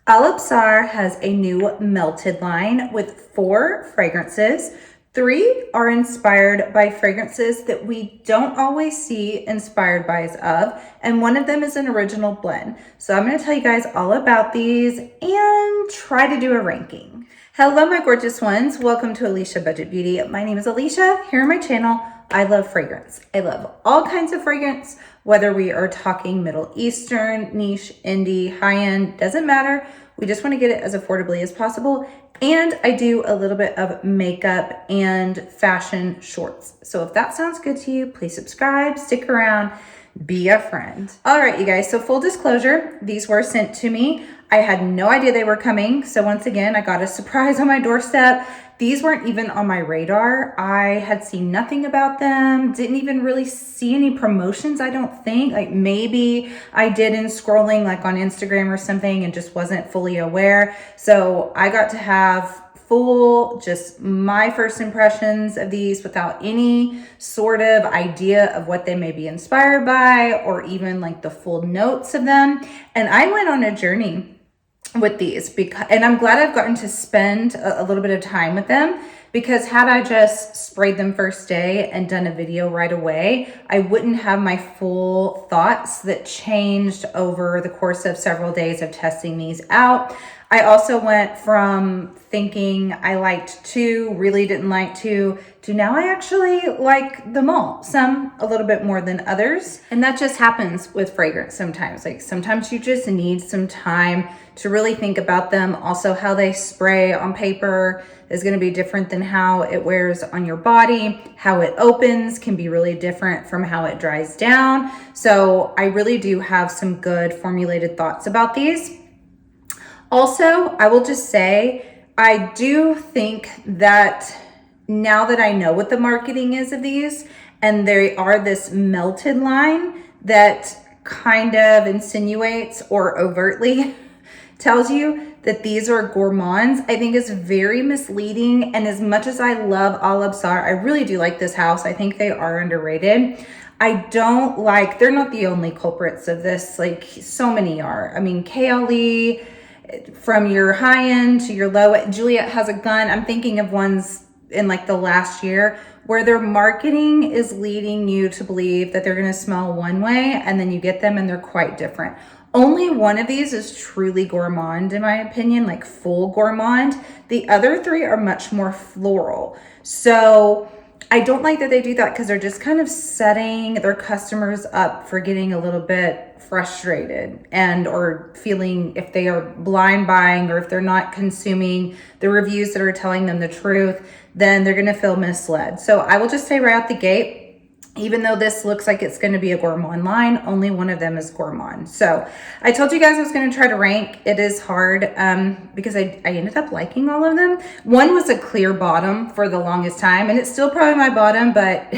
Absar has a new melted line with 4 fragrances. 3 are inspired by fragrances that we don't always see inspired bys of, and one of them is an original blend. So I'm going to tell you guys all about these and try to do a ranking. Hello, my gorgeous ones. Welcome to Aleisha Budget Beauty. My name is Aleisha. Here on my channel, I love fragrance. I love all kinds of fragrance, whether we are talking Middle Eastern, niche, indie, high-end, doesn't matter. We just want to get it as affordably as possible. And I do a little bit of makeup and fashion shorts. So if that sounds good to you, please subscribe, stick around, be a friend. All right, you guys, so full disclosure, these were sent to me. I had no idea they were coming. So once again, I got a surprise on my doorstep. These weren't even on my radar. I had seen nothing about them, didn't even really see any promotions, I don't think. Like maybe I did in scrolling like on Instagram or something and just wasn't fully aware. So I got to have full, just my first impressions of these without any sort of idea of what they may be inspired by or even like the full notes of them. And I went on a journey with these and I'm glad I've gotten to spend a little bit of time with them, because had I just sprayed them first day and done a video right away, I wouldn't have my full thoughts that changed over the course of several days of testing these out. I also went from thinking I liked 2, really didn't like 2, to now I actually like them all. Some a little bit more than others. And that just happens with fragrance sometimes. Like sometimes you just need some time to really think about them. Also, how they spray on paper is going to be different than how it wears on your body. How it opens can be really different from how it dries down. So I really do have some good formulated thoughts about these. Also, I will just say, I do think that now that I know what the marketing is of these, and they are this melted line that kind of insinuates or overtly tells you that these are gourmands, I think is very misleading. And as much as I love Absar, I really do like this house. I think they are underrated. I don't like, they're not the only culprits of this. Like so many are. I mean, KLE, from your high end to your low end. Juliet has a gun. I'm thinking of ones in like the last year where their marketing is leading you to believe that they're going to smell one way, and then you get them and they're quite different. Only one of these is truly gourmand, in my opinion, like full gourmand. The other 3 are much more floral. So I don't like that they do that, because they're just kind of setting their customers up for getting a little bit frustrated and or feeling if they are blind buying or if they're not consuming the reviews that are telling them the truth, then they're going to feel misled. So I will just say right out the gate, even though this looks like it's going to be a gourmand line, only one of them is gourmand. So I told you guys I was going to try to rank. It is hard because I ended up liking all of them. One was a clear bottom for the longest time, and it's still probably my bottom, but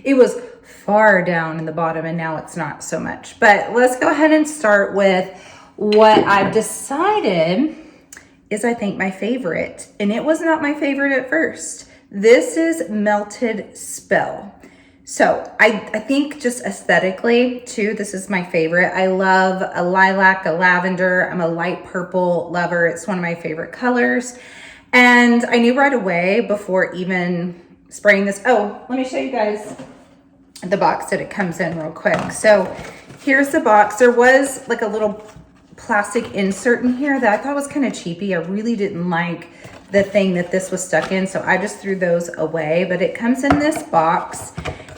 it was far down in the bottom, and now it's not so much. But let's go ahead and start with what I've decided is, I think, my favorite. And it was not my favorite at first. This is Melted Spell. So I think just aesthetically too, this is my favorite. I love a lilac, a lavender. I'm a light purple lover. It's one of my favorite colors. And I knew right away before even spraying this. Oh, let me show you guys the box that it comes in real quick. So here's the box. There was like a little plastic insert in here that I thought was kind of cheapy. I really didn't like the thing that this was stuck in, so I just threw those away. But it comes in this box,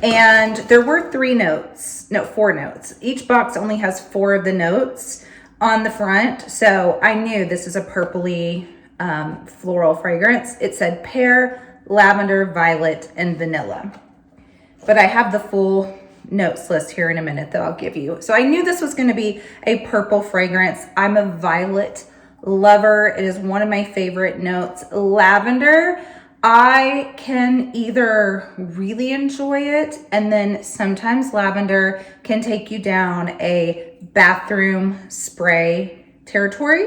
and there were 4 notes. Each box only has 4 of the notes on the front. So I knew this is a purpley floral fragrance. It said pear, lavender, violet, and vanilla. But I have the full notes list here in a minute that I'll give you. So I knew this was going to be a purple fragrance. I'm a violet lover. It is one of my favorite notes. Lavender, I can either really enjoy it, and then sometimes lavender can take you down a bathroom spray territory,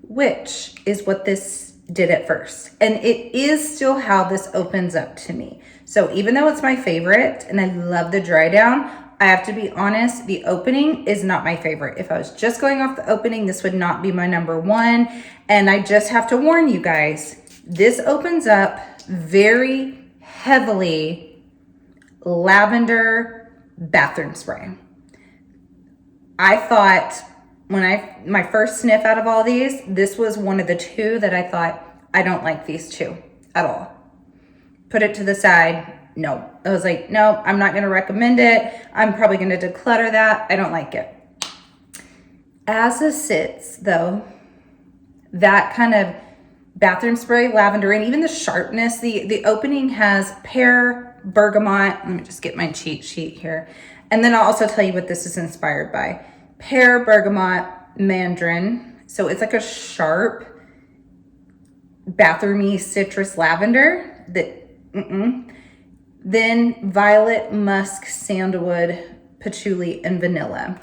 which is what this did at first. And it is still how this opens up to me. So even though it's my favorite and I love the dry down, I have to be honest, the opening is not my favorite. If I was just going off the opening, this would not be my number one. And I just have to warn you guys, this opens up very heavily lavender bathroom spray. I thought when my first sniff out of all these, this was one of the two that I thought, I don't like these two at all. Put it to the side. No, I was like, no, I'm not going to recommend it. I'm probably going to declutter that. I don't like it. As it sits though, that kind of bathroom spray, lavender, and even the sharpness, the opening has pear, bergamot. Let me just get my cheat sheet here. And then I'll also tell you what this is inspired by. Pear, bergamot, mandarin. So it's like a sharp, bathroomy citrus lavender that, Then violet, musk, sandalwood, patchouli, and vanilla.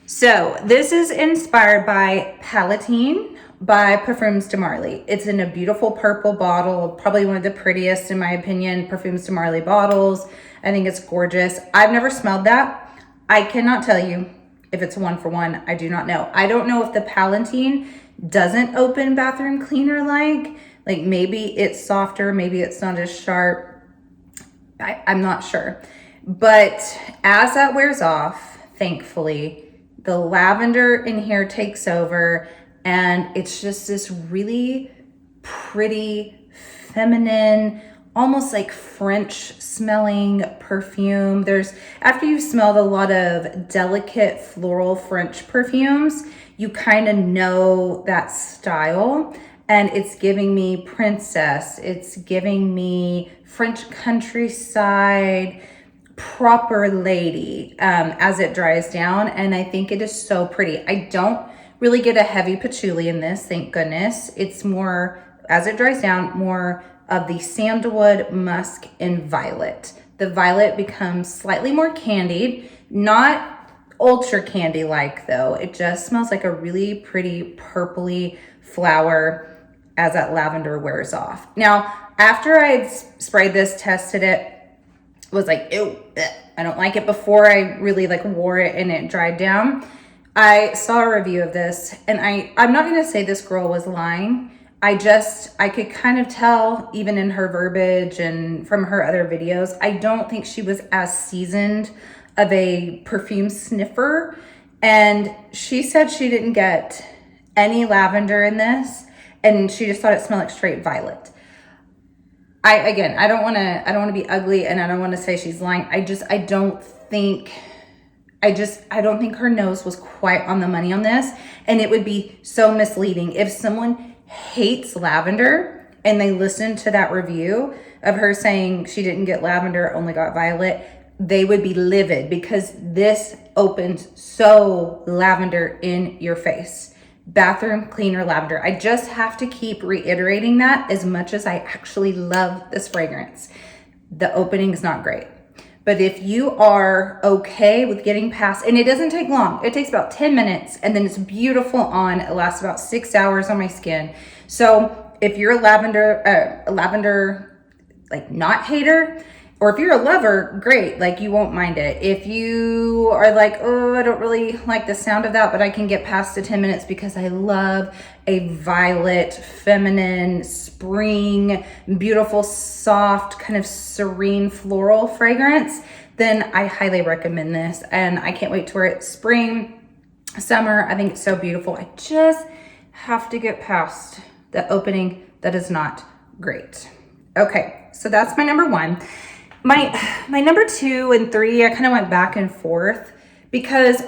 So this is inspired by Palatine by Perfumes de Marly. It's in a beautiful purple bottle, probably one of the prettiest, in my opinion, Perfumes de Marly bottles. I think it's gorgeous. I've never smelled that. I cannot tell you if it's a 1-for-1. I do not know. I don't know if the Palatine doesn't open bathroom cleaner like maybe it's softer, maybe it's not as sharp. I'm not sure. But as that wears off, thankfully, the lavender in here takes over, and it's just this really pretty, feminine, almost like French smelling perfume. After you've smelled a lot of delicate floral French perfumes, you kind of know that style. And it's giving me princess. It's giving me French countryside, proper lady as it dries down. And I think it is so pretty. I don't really get a heavy patchouli in this, thank goodness. It's more, as it dries down, more of the sandalwood, musk, and violet. The violet becomes slightly more candied, not ultra candy-like though. It just smells like a really pretty purpley flower as that lavender wears off. Now, after I had sprayed this, tested it, was like, ew, I don't like it, before I really wore it and it dried down, I saw a review of this, and I'm not gonna say this girl was lying. I could kind of tell, even in her verbiage and from her other videos, I don't think she was as seasoned of a perfume sniffer. And she said she didn't get any lavender in this, and she just thought it smelled like straight violet. I don't want to be ugly, and I don't want to say she's lying. I don't think her nose was quite on the money on this, and it would be so misleading if someone hates lavender and they listen to that review of her saying she didn't get lavender, only got violet. They would be livid, because this opens so lavender in your face. Bathroom cleaner lavender. I just have to keep reiterating that, as much as I actually love this fragrance. The opening is not great. But if you are okay with getting past, and it doesn't take long, it takes about 10 minutes, and then it's beautiful on. It lasts about 6 hours on my skin. So if you're a lavender not hater, or if you're a lover, great, you won't mind it. If you are oh, I don't really like the sound of that, but I can get past the 10 minutes because I love a violet, feminine, spring, beautiful, soft, kind of serene floral fragrance, then I highly recommend this. And I can't wait to wear it spring, summer. I think it's so beautiful. I just have to get past the opening that is not great. Okay, so that's my number one. My number 2 and 3, I kind of went back and forth because,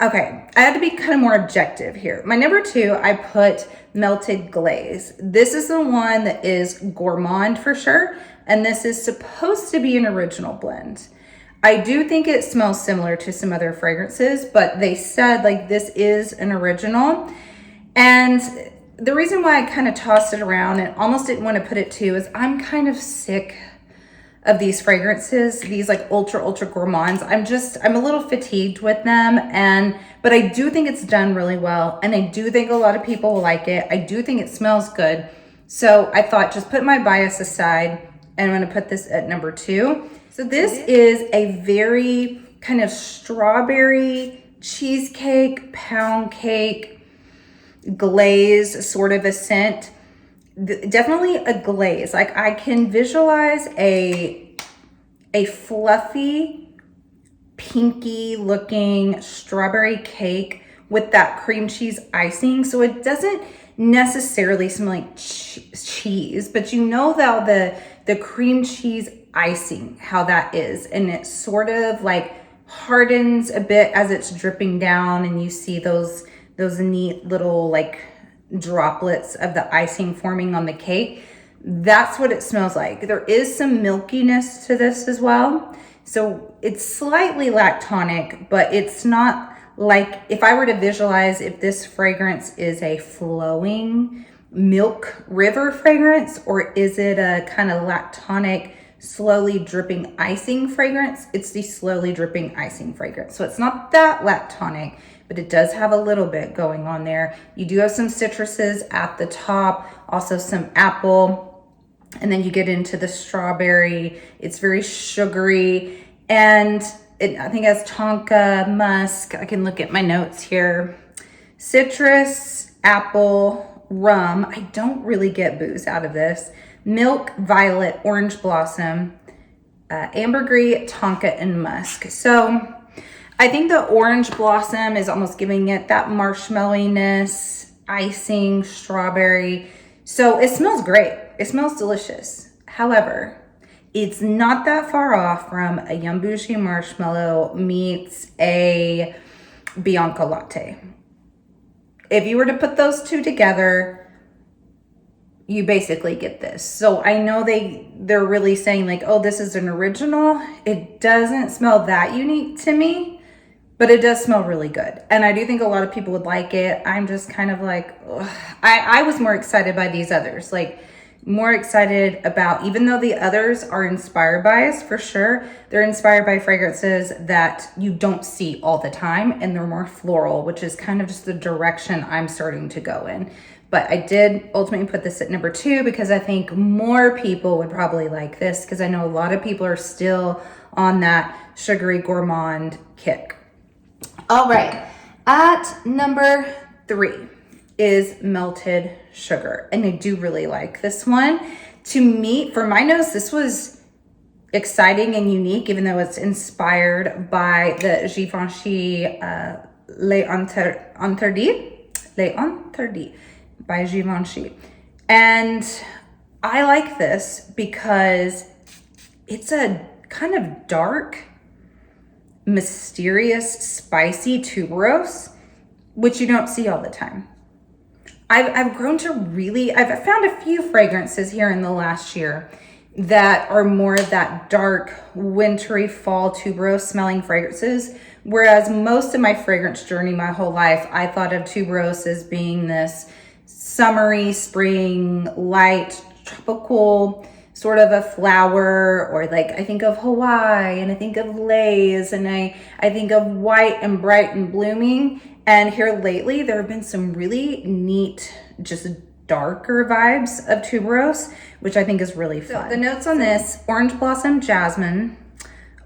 okay, I had to be kind of more objective here. My number 2, I put Melted Glaze. This is the one that is gourmand for sure, and this is supposed to be an original blend. I do think it smells similar to some other fragrances, but they said this is an original. And the reason why I kind of tossed it around and almost didn't want to put it 2 is I'm kind of sick of these fragrances, these ultra gourmands. I'm a little fatigued with them, but I do think it's done really well, and I do think a lot of people will like it. I do think it smells good. So I thought, just put my bias aside, and I'm gonna put this at number 2. So this is a very kind of strawberry cheesecake, pound cake, glaze sort of a scent. Definitely a glaze. Like I can visualize a fluffy, pinky looking strawberry cake with that cream cheese icing. So it doesn't necessarily smell like cheese, but you know that the cream cheese icing, how that is. And it sort of like hardens a bit as it's dripping down, and you see those neat little like droplets of the icing forming on the cake. That's what it smells like. There is some milkiness to this as well. So it's slightly lactonic, but it's not like, if I were to visualize if this fragrance is a flowing milk river fragrance, or is it a kind of lactonic, slowly dripping icing fragrance, it's the slowly dripping icing fragrance. So it's not that lactonic, but it does have a little bit going on there. You do have some citruses at the top, also some apple, and then you get into the strawberry. It's very sugary, and I think it has tonka, musk. I can look at my notes here. Citrus, apple, rum. I don't really get booze out of this. Milk, violet, orange blossom, ambergris, tonka, and musk. So I think the orange blossom is almost giving it that marshmallowiness, icing, strawberry. So it smells great. It smells delicious. However, it's not that far off from a Yumbushi marshmallow meets a Bianca latte. If you were to put those two together, you basically get this. So I know they're really saying like, oh, this is an original. It doesn't smell that unique to me, but it does smell really good. And I do think a lot of people would like it. I'm just kind of like, ugh. I was more excited by these others, like more excited about, even though the others are inspired by us for sure, they're inspired by fragrances that you don't see all the time, and they're more floral, which is kind of just the direction I'm starting to go in. But I did ultimately put this at number 2 because I think more people would probably like this, because I know a lot of people are still on that sugary gourmand kick. All right, at number 3 is melted sugar. And I do really like this one. To me, for my nose, this was exciting and unique, even though it's inspired by the Givenchy Les Interdits by Givenchy. And I like this because it's a kind of dark, mysterious, spicy tuberose, which you don't see all the time. I've grown to really, I've found a few fragrances here in the last year that are more of that dark, wintry, fall tuberose smelling fragrances. Whereas most of my fragrance journey, my whole life, I thought of tuberose as being this summery, spring, light, tropical, sort of a flower, or like I think of Hawaii and I think of Glaze and I think of white and bright and blooming. And here lately, there have been some really neat, just darker vibes of tuberose, which I think is really fun. So the notes on this: orange blossom, jasmine,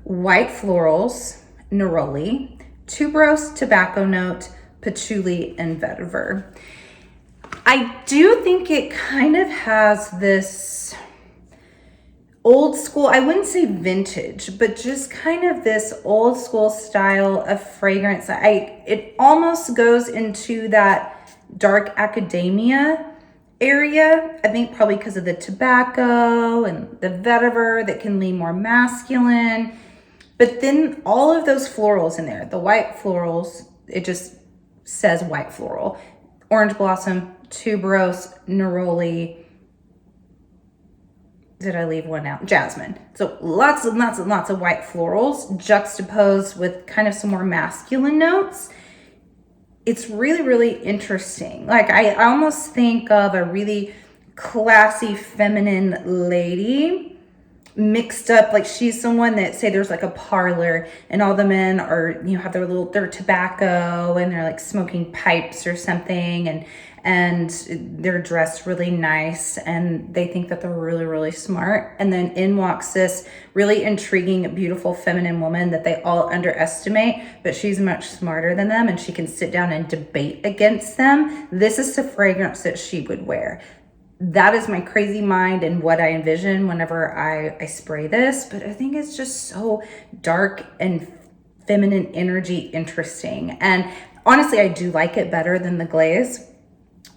white florals, neroli, tuberose, tobacco note, patchouli, and vetiver. I do think it kind of has this old school, I wouldn't say vintage, but just kind of this old school style of fragrance. It almost goes into that dark academia area. I think probably because of the tobacco and the vetiver that can lean more masculine. But then all of those florals in there, the white florals, it just says white floral, orange blossom, tuberose, neroli. Did I leave one out? Jasmine. So lots and lots and lots of white florals juxtaposed with kind of some more masculine notes. It's really, really interesting. Like I almost think of a really classy feminine lady mixed up. Like she's someone that, say there's like a parlor and all the men are, you know, have their tobacco and they're like smoking pipes or something, and they're dressed really nice and they think that they're really, really smart. And then in walks this really intriguing, beautiful, feminine woman that they all underestimate, but she's much smarter than them and she can sit down and debate against them. This is the fragrance that she would wear. That is my crazy mind and what I envision whenever I spray this, but I think it's just so dark and feminine energy interesting. And honestly, I do like it better than the Glaze,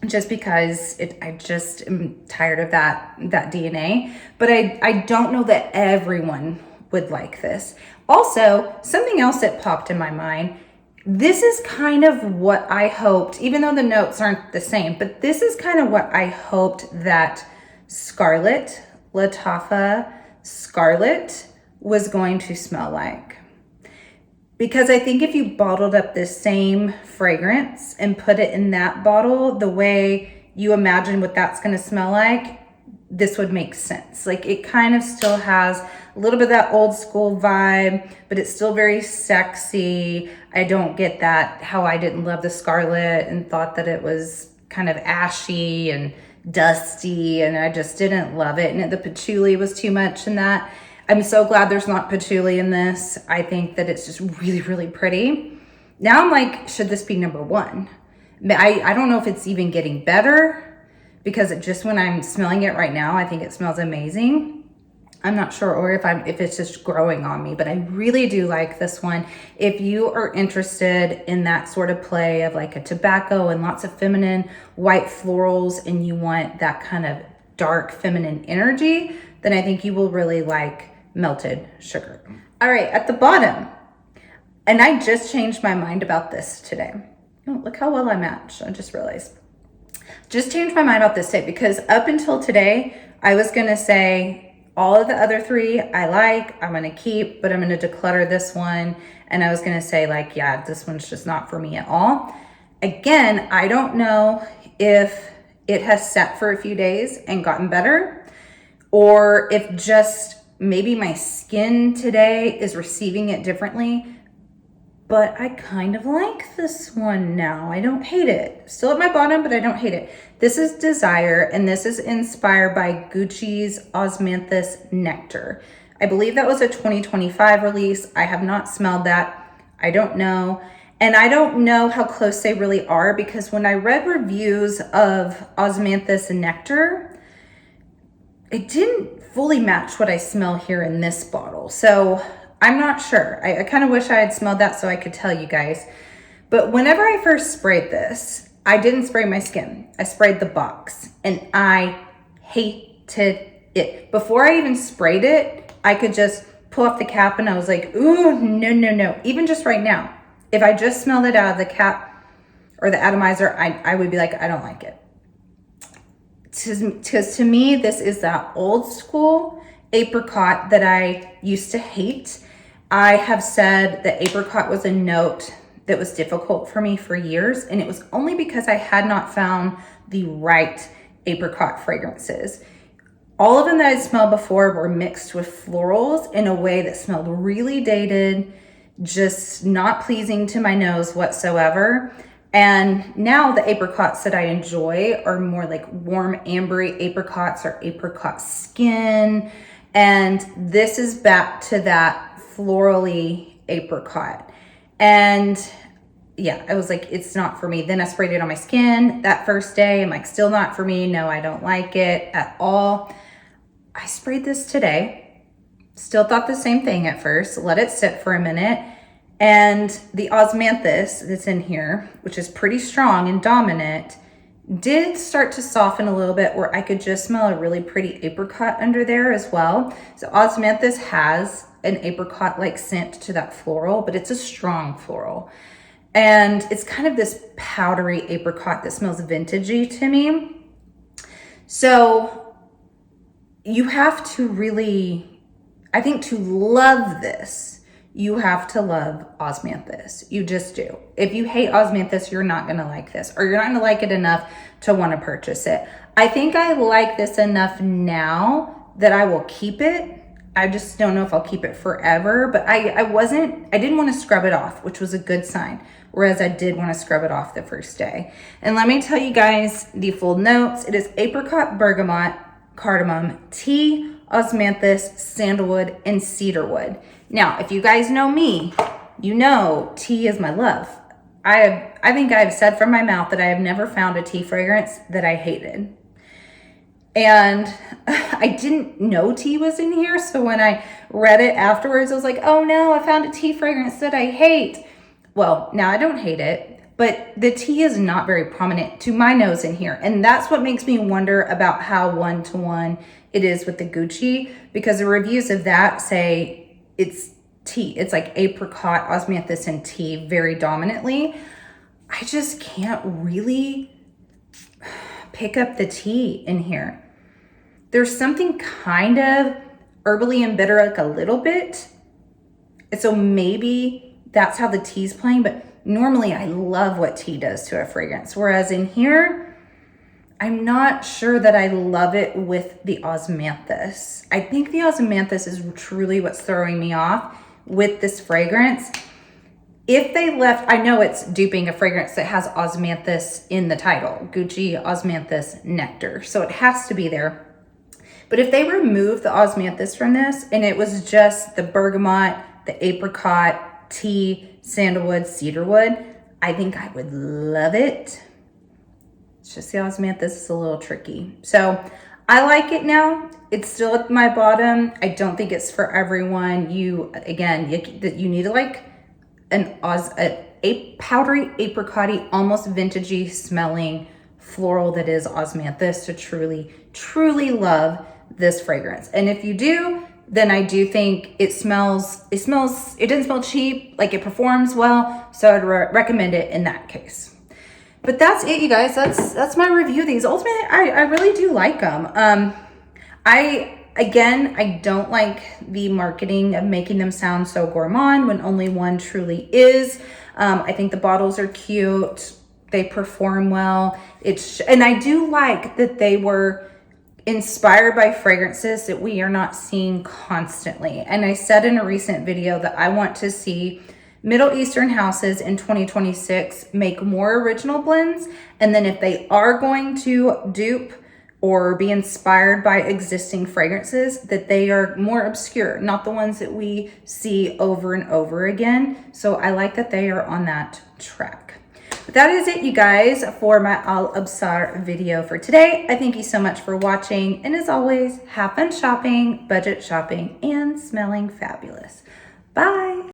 just because I just am tired of that DNA, but I don't know that everyone would like this. Also, something else that popped in my mind, this is kind of what I hoped, even though the notes aren't the same, but this is kind of what I hoped that Scarlet, Lattafa Scarlet was going to smell like. Because I think if you bottled up this same fragrance and put it in that bottle, the way you imagine what that's gonna smell like, this would make sense. Like it kind of still has a little bit of that old school vibe, but it's still very sexy. I don't get that, how I didn't love the Scarlet and thought that it was kind of ashy and dusty, and I just didn't love it. And the patchouli was too much in that. I'm so glad there's not patchouli in this. I think that it's just really, really pretty. Now I'm like, should this be number one? I don't know if it's even getting better, because just when I'm smelling it right now, I think it smells amazing. I'm not sure, or if it's just growing on me, but I really do like this one. If you are interested in that sort of play of like a tobacco and lots of feminine white florals, and you want that kind of dark feminine energy, then I think you will really like Melted Sugar. All right, at the bottom, and I just changed my mind about this today. Oh, look how well I match. I just realized. Just changed my mind about this today, because up until today, I was gonna say all of the other three I like, I'm gonna keep, but I'm gonna declutter this one. And I was gonna say like, yeah, this one's just not for me at all. Again, I don't know if it has sat for a few days and gotten better, or if just maybe my skin today is receiving it differently, but I kind of like this one now. I don't hate it. Still at my bottom, but I don't hate it. This is Desire, and this is inspired by Gucci's Osmanthus Nectar. I believe that was a 2025 release. I have not smelled that. I don't know. And I don't know how close they really are, because when I read reviews of Osmanthus Nectar, it didn't fully match what I smell here in this bottle. So I'm not sure. I kind of wish I had smelled that so I could tell you guys. But whenever I first sprayed this, I didn't spray my skin. I sprayed the box, and I hated it. Before I even sprayed it, I could just pull off the cap and I was like, ooh, no, no, no. Even just right now, if I just smelled it out of the cap or the atomizer, I would be like, I don't like it. Because to me, this is that old school apricot that I used to hate. I have said that apricot was a note that was difficult for me for years, and it was only because I had not found the right apricot fragrances. All of them that I smelled before were mixed with florals in a way that smelled really dated, just not pleasing to my nose whatsoever. And now the apricots that I enjoy are more like warm ambery apricots or apricot skin. And this is back to that florally apricot. And yeah, I was like, it's not for me. Then I sprayed it on my skin that first day. I'm like, still not for me. No, I don't like it at all. I sprayed this today. Still thought the same thing at first. Let it sit for a minute. And the osmanthus that's in here, which is pretty strong and dominant, did start to soften a little bit, where I could just smell a really pretty apricot under there as well. So osmanthus has an apricot-like scent to that floral, but it's a strong floral. And it's kind of this powdery apricot that smells vintagey to me. So you have to really, I think, to love this, you have to love osmanthus. You just do. If you hate osmanthus, you're not gonna like this, or you're not gonna like it enough to wanna purchase it. I think I like this enough now that I will keep it. I just don't know if I'll keep it forever, but I didn't want to scrub it off, which was a good sign. Whereas I did want to scrub it off the first day. And let me tell you guys the full notes. It is apricot, bergamot, cardamom, tea, osmanthus, sandalwood, and cedarwood. Now, if you guys know me, you know tea is my love. I think I've said from my mouth that I have never found a tea fragrance that I hated. And I didn't know tea was in here. So when I read it afterwards, I was like, oh no, I found a tea fragrance that I hate. Well, now I don't hate it, but the tea is not very prominent to my nose in here. And that's what makes me wonder about how one-to-one it is with the Gucci, because the reviews of that say it's tea. It's like apricot, osmanthus, and tea very dominantly. I just can't really pick up the tea in here. There's something kind of herbally and bitter, like a little bit. And so maybe that's how the tea's playing, but normally I love what tea does to a fragrance. Whereas in here, I'm not sure that I love it with the osmanthus. I think the osmanthus is truly what's throwing me off with this fragrance. If they left, I know it's duping a fragrance that has osmanthus in the title, Gucci Osmanthus Nectar. So it has to be there. But if they remove the osmanthus from this and it was just the bergamot, the apricot, tea, sandalwood, cedarwood, I think I would love it. It's just the osmanthus is a little tricky. So I like it now. It's still at my bottom. I don't think it's for everyone. You need to like a powdery, apricot-y, almost vintagey smelling floral that is osmanthus to truly, truly love this fragrance. And if you do, then I do think it doesn't smell cheap, like it performs well. So I'd recommend it in that case. But that's it, you guys. That's my review of these. Ultimately, I really do like them. I don't like the marketing of making them sound so gourmand when only one truly is. I think the bottles are cute. They perform well. And I do like that they were inspired by fragrances that we are not seeing constantly. And I said in a recent video that I want to see Middle Eastern houses in 2026 make more original blends. And then if they are going to dupe or be inspired by existing fragrances, that they are more obscure, not the ones that we see over and over again. So I like that they are on that track. But that is it, you guys, for my Al Absar video for today. I thank you so much for watching. And as always, have fun shopping, budget shopping, and smelling fabulous. Bye.